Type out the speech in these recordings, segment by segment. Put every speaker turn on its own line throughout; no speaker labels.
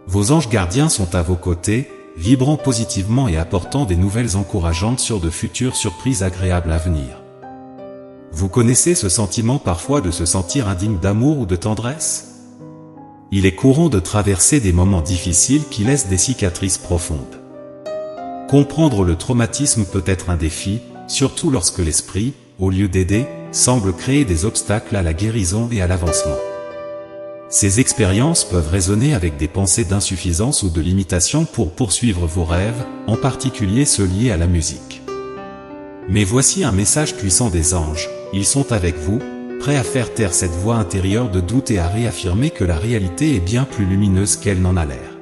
Vos anges gardiens sont à vos côtés, vibrant positivement et apportant des nouvelles encourageantes sur de futures surprises agréables à venir. Vous connaissez ce sentiment parfois de se sentir indigne d'amour ou de tendresse? Il est courant de traverser des moments difficiles qui laissent des cicatrices profondes. Comprendre le traumatisme peut être un défi, surtout lorsque l'esprit, au lieu d'aider, semble créer des obstacles à la guérison et à l'avancement. Ces expériences peuvent résonner avec des pensées d'insuffisance ou de limitation pour poursuivre vos rêves, en particulier ceux liés à la musique. Mais voici un message puissant des anges, ils sont avec vous, prêts à faire taire cette voix intérieure de doute et à réaffirmer que la réalité est bien plus lumineuse qu'elle n'en a l'air.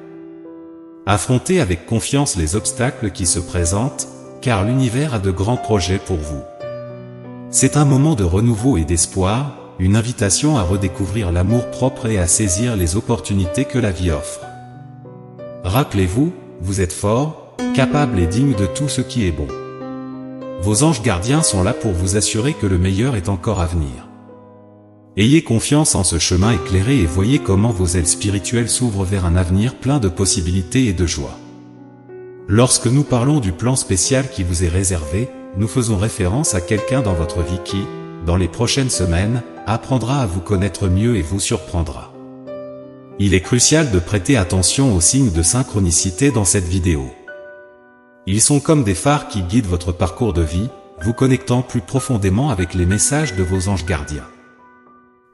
Affrontez avec confiance les obstacles qui se présentent, car l'univers a de grands projets pour vous. C'est un moment de renouveau et d'espoir, une invitation à redécouvrir l'amour propre et à saisir les opportunités que la vie offre. Rappelez-vous, vous êtes fort, capable et digne de tout ce qui est bon. Vos anges gardiens sont là pour vous assurer que le meilleur est encore à venir. Ayez confiance en ce chemin éclairé et voyez comment vos ailes spirituelles s'ouvrent vers un avenir plein de possibilités et de joie. Lorsque nous parlons du plan spécial qui vous est réservé, nous faisons référence à quelqu'un dans votre vie qui, dans les prochaines semaines, apprendra à vous connaître mieux et vous surprendra. Il est crucial de prêter attention aux signes de synchronicité dans cette vidéo. Ils sont comme des phares qui guident votre parcours de vie, vous connectant plus profondément avec les messages de vos anges gardiens.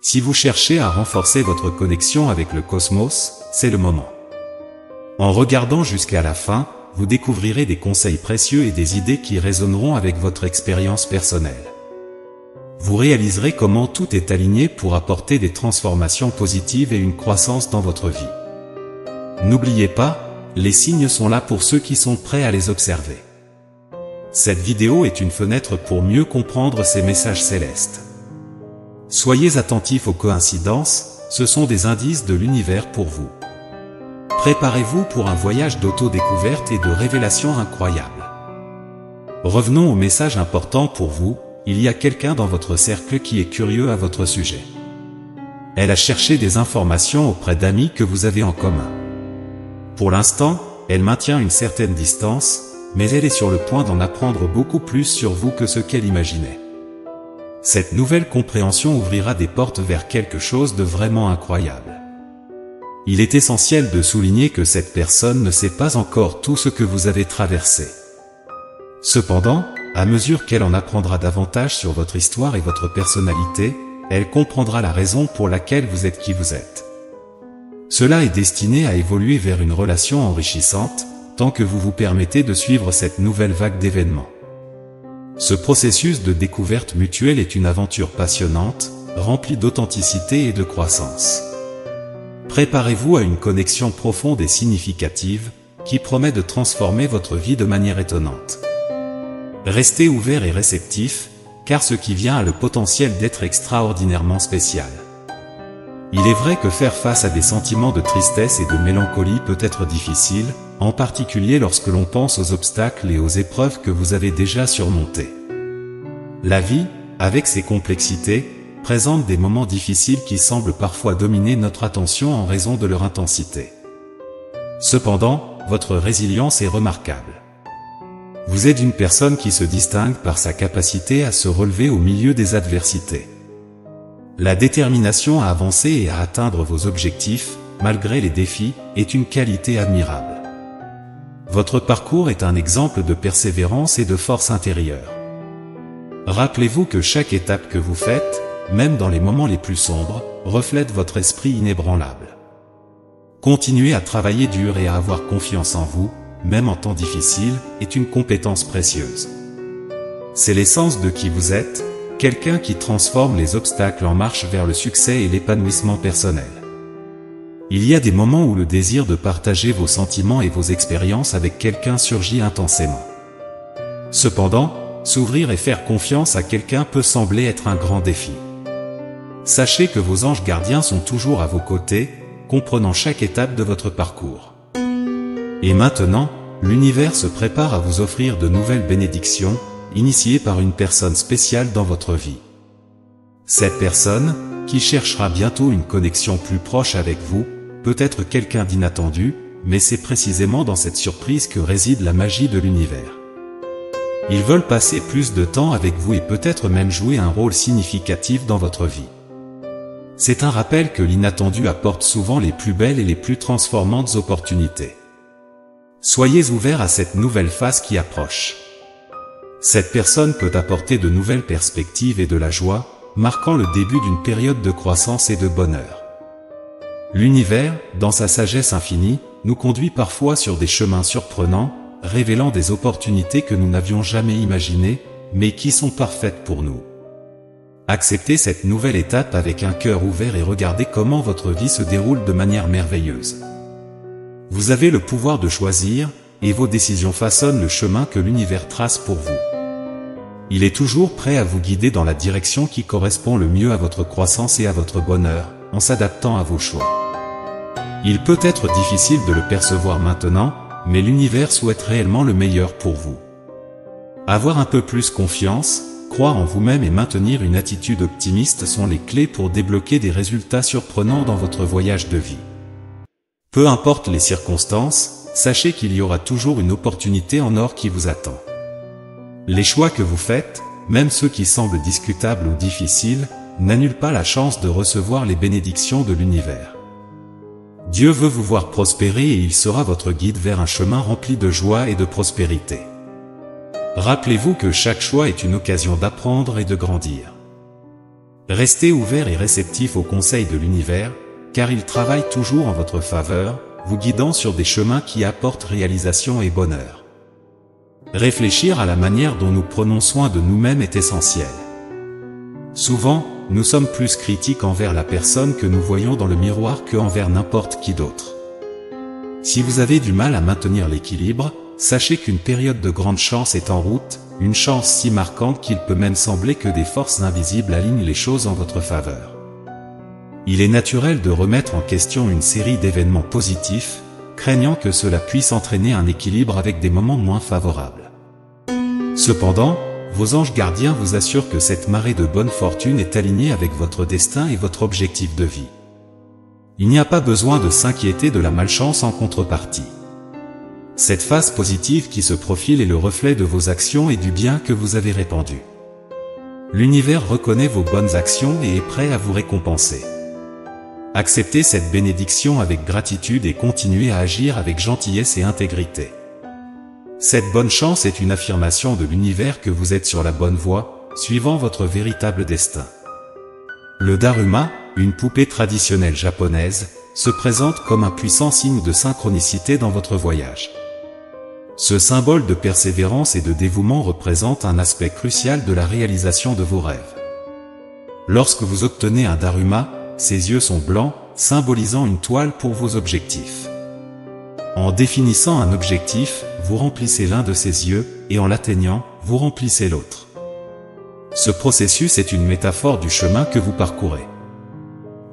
Si vous cherchez à renforcer votre connexion avec le cosmos, c'est le moment. En regardant jusqu'à la fin, vous découvrirez des conseils précieux et des idées qui résonneront avec votre expérience personnelle. Vous réaliserez comment tout est aligné pour apporter des transformations positives et une croissance dans votre vie. N'oubliez pas, les signes sont là pour ceux qui sont prêts à les observer. Cette vidéo est une fenêtre pour mieux comprendre ces messages célestes. Soyez attentifs aux coïncidences, ce sont des indices de l'univers pour vous. Préparez-vous pour un voyage d'auto-découverte et de révélation incroyable. Revenons au message important pour vous. Il y a quelqu'un dans votre cercle qui est curieux à votre sujet. Elle a cherché des informations auprès d'amis que vous avez en commun. Pour l'instant, elle maintient une certaine distance, mais elle est sur le point d'en apprendre beaucoup plus sur vous que ce qu'elle imaginait. Cette nouvelle compréhension ouvrira des portes vers quelque chose de vraiment incroyable. Il est essentiel de souligner que cette personne ne sait pas encore tout ce que vous avez traversé. Cependant, à mesure qu'elle en apprendra davantage sur votre histoire et votre personnalité, elle comprendra la raison pour laquelle vous êtes qui vous êtes. Cela est destiné à évoluer vers une relation enrichissante, tant que vous vous permettez de suivre cette nouvelle vague d'événements. Ce processus de découverte mutuelle est une aventure passionnante, remplie d'authenticité et de croissance. Préparez-vous à une connexion profonde et significative, qui promet de transformer votre vie de manière étonnante. Restez ouvert et réceptif, car ce qui vient a le potentiel d'être extraordinairement spécial. Il est vrai que faire face à des sentiments de tristesse et de mélancolie peut être difficile, en particulier lorsque l'on pense aux obstacles et aux épreuves que vous avez déjà surmontées. La vie, avec ses complexités, présente des moments difficiles qui semblent parfois dominer notre attention en raison de leur intensité. Cependant, votre résilience est remarquable. Vous êtes une personne qui se distingue par sa capacité à se relever au milieu des adversités. La détermination à avancer et à atteindre vos objectifs, malgré les défis, est une qualité admirable. Votre parcours est un exemple de persévérance et de force intérieure. Rappelez-vous que chaque étape que vous faites, même dans les moments les plus sombres, reflète votre esprit inébranlable. Continuez à travailler dur et à avoir confiance en vous, même en temps difficile, est une compétence précieuse. C'est l'essence de qui vous êtes, quelqu'un qui transforme les obstacles en marche vers le succès et l'épanouissement personnel. Il y a des moments où le désir de partager vos sentiments et vos expériences avec quelqu'un surgit intensément. Cependant, s'ouvrir et faire confiance à quelqu'un peut sembler être un grand défi. Sachez que vos anges gardiens sont toujours à vos côtés, comprenant chaque étape de votre parcours. Et maintenant, l'univers se prépare à vous offrir de nouvelles bénédictions, initiées par une personne spéciale dans votre vie. Cette personne, qui cherchera bientôt une connexion plus proche avec vous, peut-être quelqu'un d'inattendu, mais c'est précisément dans cette surprise que réside la magie de l'univers. Ils veulent passer plus de temps avec vous et peut-être même jouer un rôle significatif dans votre vie. C'est un rappel que l'inattendu apporte souvent les plus belles et les plus transformantes opportunités. Soyez ouverts à cette nouvelle phase qui approche. Cette personne peut apporter de nouvelles perspectives et de la joie, marquant le début d'une période de croissance et de bonheur. L'univers, dans sa sagesse infinie, nous conduit parfois sur des chemins surprenants, révélant des opportunités que nous n'avions jamais imaginées, mais qui sont parfaites pour nous. Acceptez cette nouvelle étape avec un cœur ouvert et regardez comment votre vie se déroule de manière merveilleuse. Vous avez le pouvoir de choisir, et vos décisions façonnent le chemin que l'univers trace pour vous. Il est toujours prêt à vous guider dans la direction qui correspond le mieux à votre croissance et à votre bonheur, en s'adaptant à vos choix. Il peut être difficile de le percevoir maintenant, mais l'univers souhaite réellement le meilleur pour vous. Avoir un peu plus confiance, croire en vous-même et maintenir une attitude optimiste sont les clés pour débloquer des résultats surprenants dans votre voyage de vie. Peu importe les circonstances, sachez qu'il y aura toujours une opportunité en or qui vous attend. Les choix que vous faites, même ceux qui semblent discutables ou difficiles, n'annulent pas la chance de recevoir les bénédictions de l'univers. Dieu veut vous voir prospérer et il sera votre guide vers un chemin rempli de joie et de prospérité. Rappelez-vous que chaque choix est une occasion d'apprendre et de grandir. Restez ouverts et réceptifs aux conseils de l'univers, car il travaille toujours en votre faveur, vous guidant sur des chemins qui apportent réalisation et bonheur. Réfléchir à la manière dont nous prenons soin de nous-mêmes est essentiel. Souvent, nous sommes plus critiques envers la personne que nous voyons dans le miroir que envers n'importe qui d'autre. Si vous avez du mal à maintenir l'équilibre, sachez qu'une période de grande chance est en route, une chance si marquante qu'il peut même sembler que des forces invisibles alignent les choses en votre faveur. Il est naturel de remettre en question une série d'événements positifs, craignant que cela puisse entraîner un équilibre avec des moments moins favorables. Cependant, vos anges gardiens vous assurent que cette marée de bonne fortune est alignée avec votre destin et votre objectif de vie. Il n'y a pas besoin de s'inquiéter de la malchance en contrepartie. Cette phase positive qui se profile est le reflet de vos actions et du bien que vous avez répandu. L'univers reconnaît vos bonnes actions et est prêt à vous récompenser. Acceptez cette bénédiction avec gratitude et continuez à agir avec gentillesse et intégrité. Cette bonne chance est une affirmation de l'univers que vous êtes sur la bonne voie, suivant votre véritable destin. Le Daruma, une poupée traditionnelle japonaise, se présente comme un puissant signe de synchronicité dans votre voyage. Ce symbole de persévérance et de dévouement représente un aspect crucial de la réalisation de vos rêves. Lorsque vous obtenez un Daruma, ses yeux sont blancs, symbolisant une toile pour vos objectifs. En définissant un objectif, vous remplissez l'un de ses yeux, et en l'atteignant, vous remplissez l'autre. Ce processus est une métaphore du chemin que vous parcourez.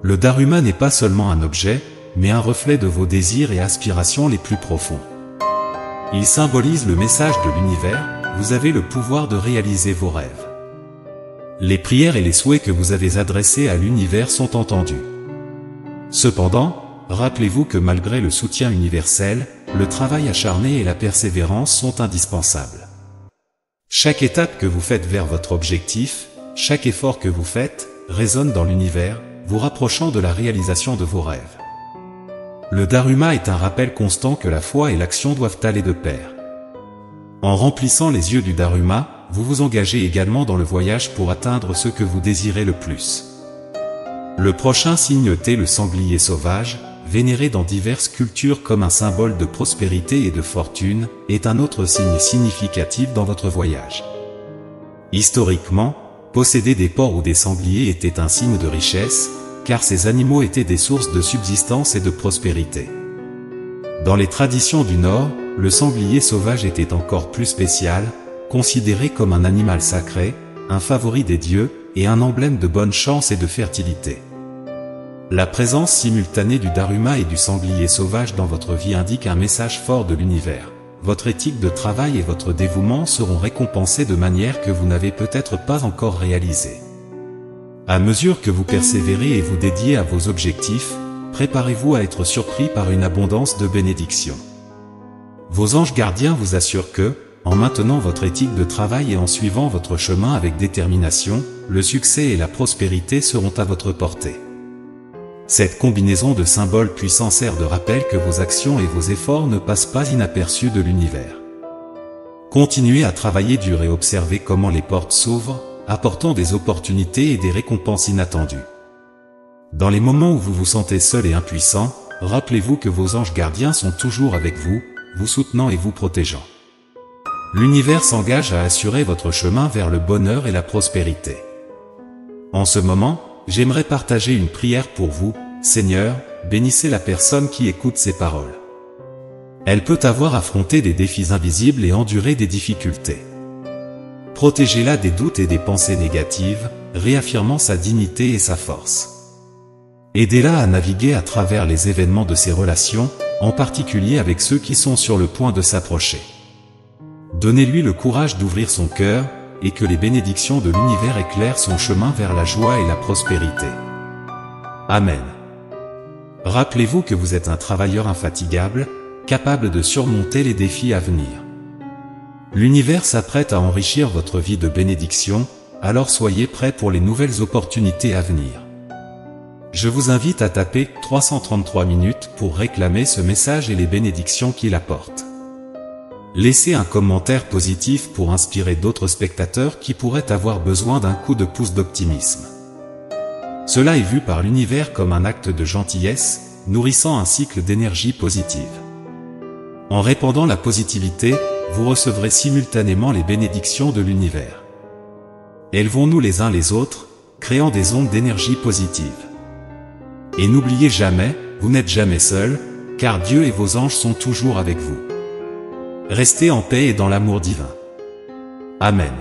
Le Daruma n'est pas seulement un objet, mais un reflet de vos désirs et aspirations les plus profonds. Il symbolise le message de l'univers, vous avez le pouvoir de réaliser vos rêves. Les prières et les souhaits que vous avez adressés à l'univers sont entendus. Cependant, rappelez-vous que malgré le soutien universel, le travail acharné et la persévérance sont indispensables. Chaque étape que vous faites vers votre objectif, chaque effort que vous faites, résonne dans l'univers, vous rapprochant de la réalisation de vos rêves. Le Daruma est un rappel constant que la foi et l'action doivent aller de pair. En remplissant les yeux du Daruma, vous vous engagez également dans le voyage pour atteindre ce que vous désirez le plus. Le prochain signe est le sanglier sauvage, vénéré dans diverses cultures comme un symbole de prospérité et de fortune, est un autre signe significatif dans votre voyage. Historiquement, posséder des porcs ou des sangliers était un signe de richesse, car ces animaux étaient des sources de subsistance et de prospérité. Dans les traditions du Nord, le sanglier sauvage était encore plus spécial, considéré comme un animal sacré, un favori des dieux, et un emblème de bonne chance et de fertilité. La présence simultanée du Daruma et du sanglier sauvage dans votre vie indique un message fort de l'univers. Votre éthique de travail et votre dévouement seront récompensés de manière que vous n'avez peut-être pas encore réalisée. À mesure que vous persévérez et vous dédiez à vos objectifs, préparez-vous à être surpris par une abondance de bénédictions. Vos anges gardiens vous assurent que, en maintenant votre éthique de travail et en suivant votre chemin avec détermination, le succès et la prospérité seront à votre portée. Cette combinaison de symboles puissants sert de rappel que vos actions et vos efforts ne passent pas inaperçus de l'univers. Continuez à travailler dur et observez comment les portes s'ouvrent, apportant des opportunités et des récompenses inattendues. Dans les moments où vous vous sentez seul et impuissant, rappelez-vous que vos anges gardiens sont toujours avec vous, vous soutenant et vous protégeant. L'univers s'engage à assurer votre chemin vers le bonheur et la prospérité. En ce moment, j'aimerais partager une prière pour vous. Seigneur, bénissez la personne qui écoute ces paroles. Elle peut avoir affronté des défis invisibles et enduré des difficultés. Protégez-la des doutes et des pensées négatives, réaffirmant sa dignité et sa force. Aidez-la à naviguer à travers les événements de ses relations, en particulier avec ceux qui sont sur le point de s'approcher. Donnez-lui le courage d'ouvrir son cœur, et que les bénédictions de l'univers éclairent son chemin vers la joie et la prospérité. Amen. Rappelez-vous que vous êtes un travailleur infatigable, capable de surmonter les défis à venir. L'univers s'apprête à enrichir votre vie de bénédictions, alors soyez prêts pour les nouvelles opportunités à venir. Je vous invite à taper 333 minutes pour réclamer ce message et les bénédictions qu'il apporte. Laissez un commentaire positif pour inspirer d'autres spectateurs qui pourraient avoir besoin d'un coup de pouce d'optimisme. Cela est vu par l'univers comme un acte de gentillesse, nourrissant un cycle d'énergie positive. En répandant la positivité, vous recevrez simultanément les bénédictions de l'univers. Élevons-nous les uns les autres, créant des ondes d'énergie positive. Et n'oubliez jamais, vous n'êtes jamais seul, car Dieu et vos anges sont toujours avec vous. Restez en paix et dans l'amour divin. Amen.